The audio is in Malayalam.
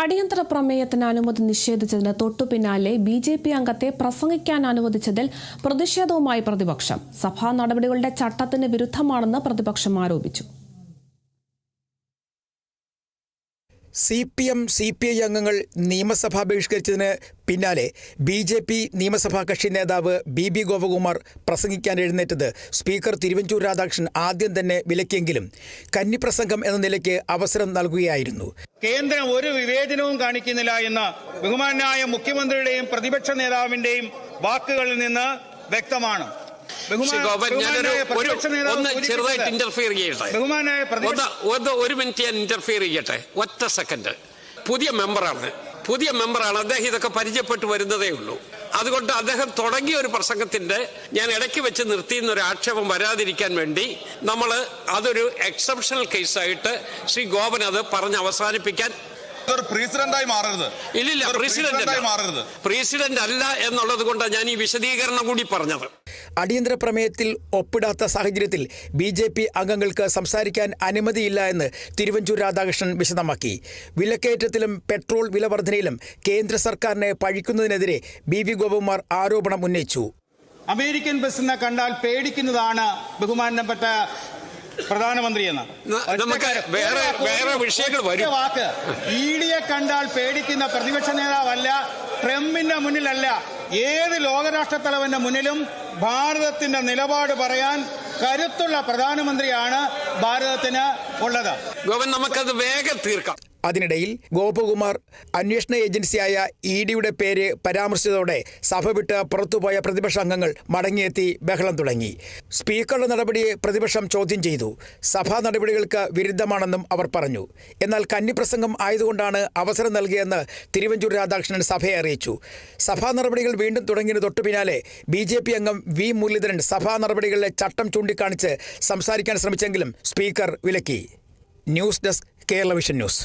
അടിയന്തര പ്രമേയത്തിന് അനുമതി നിഷേധിച്ചതിന് തൊട്ടുപിന്നാലെ ബി.ജെ.പി. അംഗത്തെ പ്രസംഗിക്കാൻ അനുവദിച്ചതിൽ പ്രതിഷേധവുമായി പ്രതിപക്ഷം. സഭാ നടപടികളുടെ ചട്ടത്തിന് വിരുദ്ധമാണെന്ന് പ്രതിപക്ഷം ആരോപിച്ചു. CPM, CPI അംഗങ്ങൾ നിയമസഭ ബഹിഷ്കരിച്ചതിന് പിന്നാലെ ബി.ജെ.പി. നിയമസഭാ കക്ഷി നേതാവ് ബി ഗോപകുമാർ പ്രസംഗിക്കാൻ എഴുന്നേറ്റത് സ്പീക്കർ തിരുവഞ്ചൂർ രാധാകൃഷ്ണൻ ആദ്യം തന്നെ വിലക്കിയെങ്കിലും കന്നിപ്രസംഗം എന്ന നിലയ്ക്ക് അവസരം നൽകുകയായിരുന്നു. കേന്ദ്രം ഒരു വിവേചനവും കാണിക്കുന്നില്ല എന്ന ബഹുമാനായ മുഖ്യമന്ത്രിയുടെയും പ്രതിപക്ഷ നേതാവിന്റെയും വാക്കുകളിൽ നിന്ന് വ്യക്തമാണ്. ഒരു മിനിറ്റ് ഞാൻ ഇന്റർഫിയർ ചെയ്യട്ടെ, ഒറ്റ സെക്കൻഡ്. പുതിയ മെമ്പറാണ് അദ്ദേഹം. ഇതൊക്കെ പരിചയപ്പെട്ടു വരുന്നതേ ഉള്ളൂ. അതുകൊണ്ട് അദ്ദേഹം തുടങ്ങിയ ഒരു പ്രസംഗത്തിന്റെ ഞാൻ ഇടയ്ക്ക് വെച്ച് നിർത്തിയെന്ന ഒരു ആക്ഷേപം വരാതിരിക്കാൻ വേണ്ടി നമ്മൾ അതൊരു എക്സെപ്ഷണൽ കേസായിട്ട് ശ്രീ ഗോപൻ അത് പറഞ്ഞ് അവസാനിപ്പിക്കാൻ. ഇല്ലില്ല, പ്രസിഡന്റ് അല്ല എന്നുള്ളത് കൊണ്ടാണ് ഞാൻ ഈ വിശദീകരണം കൂടി പറഞ്ഞത്. അടിയന്തര പ്രമേയത്തിൽ ഒപ്പിടാത്ത സാഹചര്യത്തിൽ ബി.ജെ.പി. അംഗങ്ങൾക്ക് സംസാരിക്കാൻ അനുമതിയില്ല എന്ന് തിരുവഞ്ചൂർ രാധാകൃഷ്ണൻ വിശദമാക്കി. വിലക്കയറ്റത്തിലും പെട്രോൾ വില വർധനയിലും കേന്ദ്ര സർക്കാരിനെ പഴിക്കുന്നതിനെതിരെ ബി ഗോപകുമാർ ആരോപണം ഉന്നയിച്ചു. അമേരിക്കൻ ബസിനെ കണ്ടാൽ പേടിക്കുന്നതാണ് ബഹുമാനപ്പെട്ട പ്രധാനമന്ത്രി എന്ന്. നമുക്ക് വേറെ വിഷയങ്ങൾ വരും. വാക്ക് ഇഡിയെ കണ്ടാൽ പേടിക്കുന്ന പ്രതിപക്ഷ നേതാവല്ല, ട്രംപിന്റെ മുന്നിലല്ല, ഏത് ലോകരാഷ്ട്ര തലവന്റെ മുന്നിലും ഭാരതത്തിന്റെ നിലപാട് പറയാൻ കരുത്തുള്ള പ്രധാനമന്ത്രിയാണ് ഭാരതത്തിന് ഉള്ളത്. ഗോവൻ, നമുക്കത് വേഗം തീർക്കാം. അതിനിടയിൽ ഗോപകുമാർ അന്വേഷണ ഏജൻസിയായ ഇഡിയുടെ പേര് പരാമർശിച്ചതോടെ സഭ വിട്ട് പുറത്തുപോയ പ്രതിപക്ഷ അംഗങ്ങൾ മടങ്ങിയെത്തി ബഹളം തുടങ്ങി. സ്പീക്കറുടെ നടപടിയെ പ്രതിപക്ഷം ചോദ്യം ചെയ്തു. സഭാ നടപടികൾക്ക് വിരുദ്ധമാണെന്നും അവർ പറഞ്ഞു. എന്നാൽ കന്നിപ്രസംഗം ആയതുകൊണ്ടാണ് അവസരം നൽകിയെന്ന് തിരുവഞ്ചൂർ രാധാകൃഷ്ണൻ സഭയെ അറിയിച്ചു. സഭാ നടപടികൾ വീണ്ടും തുടങ്ങിയതിന് തൊട്ടു പിന്നാലെ ബി.ജെ.പി. അംഗം വി മുരളീധരൻ സഭാ നടപടികളിലെ ചട്ടം ചൂണ്ടിക്കാണിച്ച് സംസാരിക്കാൻ ശ്രമിച്ചെങ്കിലും സ്പീക്കർ വിലക്കി. News desk, Kerala vision news.